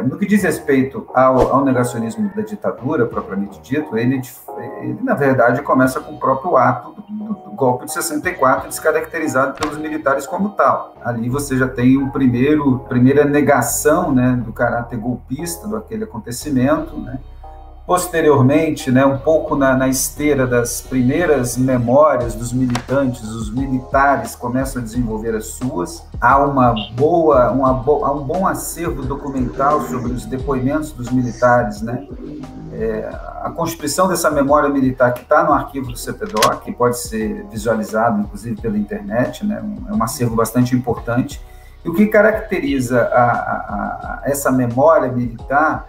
No que diz respeito ao negacionismo da ditadura, propriamente dito, ele, na verdade, começa com o próprio ato do golpe de 64, descaracterizado pelos militares como tal. Ali você já tem primeira negação, né, do caráter golpista daquele acontecimento, né? Posteriormente, né, um pouco na esteira das primeiras memórias dos militantes, os militares começam a desenvolver as suas. Há um bom acervo documental sobre os depoimentos dos militares, né? A constituição dessa memória militar que está no arquivo do CPDOC, que pode ser visualizado, inclusive, pela internet, né? É um acervo bastante importante. E o que caracteriza essa memória militar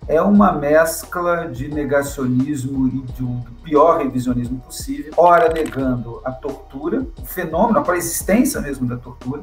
é uma mescla de negacionismo e do pior revisionismo possível, ora negando a tortura, o fenômeno, a pré-existência mesmo da tortura,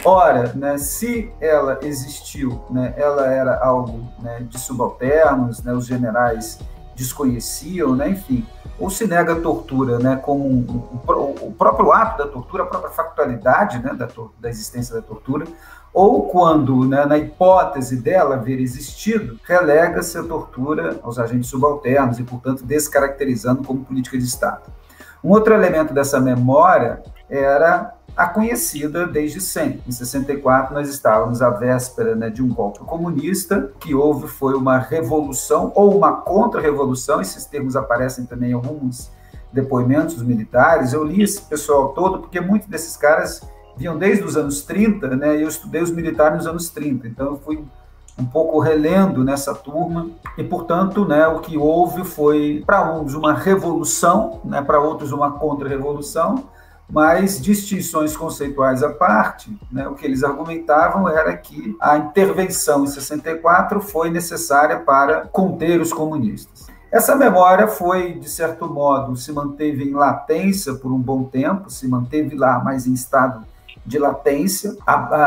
ora, né, se ela existiu, né, ela era algo, né, de subalternos, né, os generais desconheciam, né, enfim, ou se nega a tortura, né, como o próprio ato da tortura, a própria factualidade, né, da existência da tortura, ou quando, né, na hipótese dela haver existido, relega-se a tortura aos agentes subalternos e, portanto, descaracterizando como política de Estado. Um outro elemento dessa memória era a conhecida desde sempre. Em 64, nós estávamos à véspera, né, de um golpe comunista, que houve foi uma revolução ou uma contra-revolução, esses termos aparecem também em alguns depoimentos dos militares. Eu li esse pessoal todo porque muitos desses caras vinham desde os anos 30, né, e eu estudei os militares nos anos 30, então eu fui um pouco relendo nessa turma, e, portanto, né, o que houve foi, para uns, uma revolução, né, para outros, uma contra-revolução, mas distinções conceituais à parte, né, o que eles argumentavam era que a intervenção em 64 foi necessária para conter os comunistas. Essa memória foi, de certo modo, se manteve em latência por um bom tempo, se manteve lá, mas em estado de latência,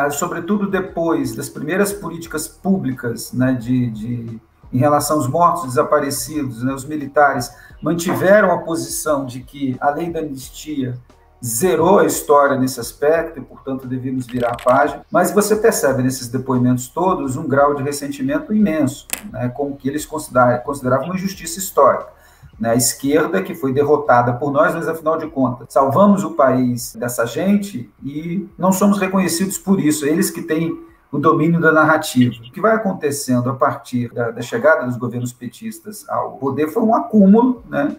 sobretudo depois das primeiras políticas públicas, né, em relação aos mortos desaparecidos, né, os militares mantiveram a posição de que a lei da anistia zerou a história nesse aspecto e, portanto, devíamos virar a página, mas você percebe nesses depoimentos todos um grau de ressentimento imenso, né, com o que eles consideravam uma injustiça histórica. A esquerda que foi derrotada por nós, mas afinal de contas, salvamos o país dessa gente e não somos reconhecidos por isso, eles que têm o domínio da narrativa. O que vai acontecendo a partir da chegada dos governos petistas ao poder foi um acúmulo, né,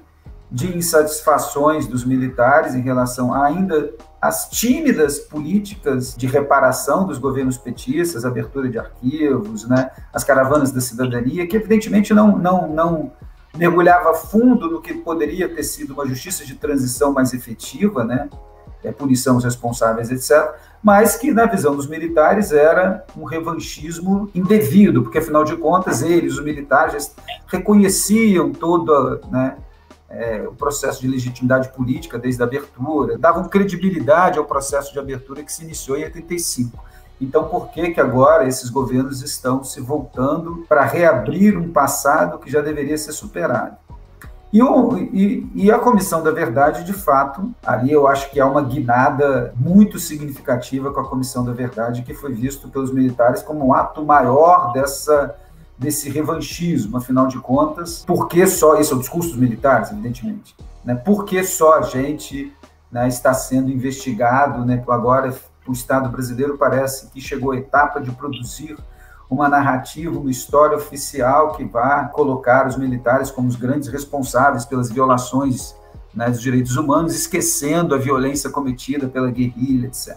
de insatisfações dos militares em relação ainda às tímidas políticas de reparação dos governos petistas, abertura de arquivos, né, as caravanas da cidadania, que evidentemente não mergulhava fundo no que poderia ter sido uma justiça de transição mais efetiva, né, punição aos responsáveis, etc., mas que, na visão dos militares, era um revanchismo indevido, porque, afinal de contas, os militares, reconheciam todo, né, o processo de legitimidade política desde a abertura, davam credibilidade ao processo de abertura que se iniciou em 85. Então, por que agora esses governos estão se voltando para reabrir um passado que já deveria ser superado? E a Comissão da Verdade, de fato, ali eu acho que há uma guinada muito significativa com a Comissão da Verdade, que foi visto pelos militares como um ato maior desse revanchismo, afinal de contas. Por que só, esse é o discurso dos militares, evidentemente, né? Por que só a gente, né, está sendo investigado, né, agora o Estado brasileiro parece que chegou à etapa de produzir uma narrativa, uma história oficial que vai colocar os militares como os grandes responsáveis pelas violações, né, dos direitos humanos, esquecendo a violência cometida pela guerrilha, etc.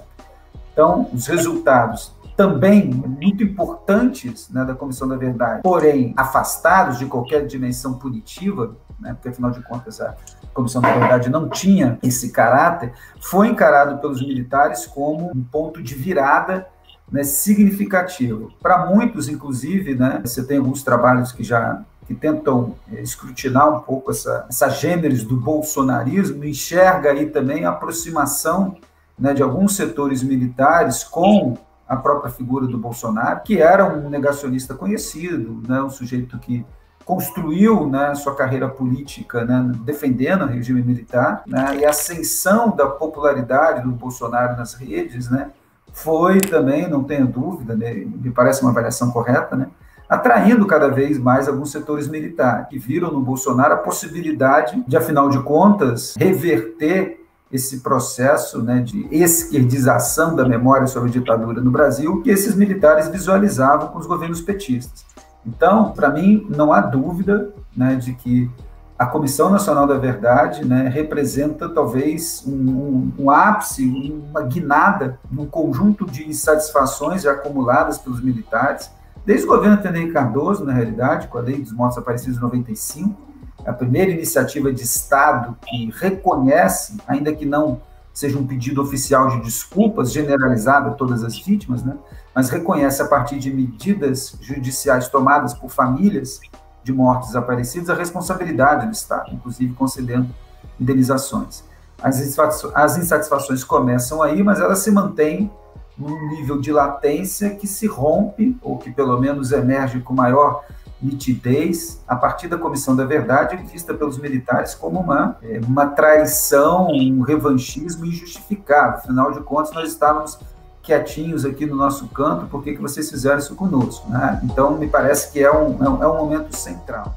Então, os resultados também muito importantes, né, da Comissão da Verdade, porém afastados de qualquer dimensão punitiva, né, porque, afinal de contas, a Comissão da Verdade não tinha esse caráter, foi encarado pelos militares como um ponto de virada, né, significativo. Para muitos, inclusive, né, você tem alguns trabalhos que tentam escrutinar um pouco essa gênese do bolsonarismo, enxerga aí também a aproximação, né, de alguns setores militares com a própria figura do Bolsonaro, que era um negacionista conhecido, né, um sujeito que construiu, né, sua carreira política, né, defendendo o regime militar, né, e a ascensão da popularidade do Bolsonaro nas redes, né, foi também, não tenho dúvida, né, me parece uma avaliação correta, né, atraindo cada vez mais alguns setores militares, que viram no Bolsonaro a possibilidade de, afinal de contas, reverter esse processo, né, de esquerdização da memória sobre a ditadura no Brasil, que esses militares visualizavam com os governos petistas. Então, para mim, não há dúvida, né, de que a Comissão Nacional da Verdade, né, representa talvez um ápice, uma guinada num conjunto de insatisfações já acumuladas pelos militares, desde o governo Fernando Henrique Cardoso, na realidade, com a Lei dos Mortos Aparecidos em 95, a primeira iniciativa de Estado que reconhece, ainda que não seja um pedido oficial de desculpas generalizado a todas as vítimas, né, mas reconhece a partir de medidas judiciais tomadas por famílias de mortos desaparecidos a responsabilidade do Estado, inclusive concedendo indenizações. As insatisfações começam aí, mas elas se mantêm num nível de latência que se rompe, ou que pelo menos emerge com maior nitidez, a partir da Comissão da Verdade, vista pelos militares como uma traição, um revanchismo injustificável. Afinal de contas, nós estávamos quietinhos aqui no nosso canto, por que vocês fizeram isso conosco, né? Então, me parece que é um momento central.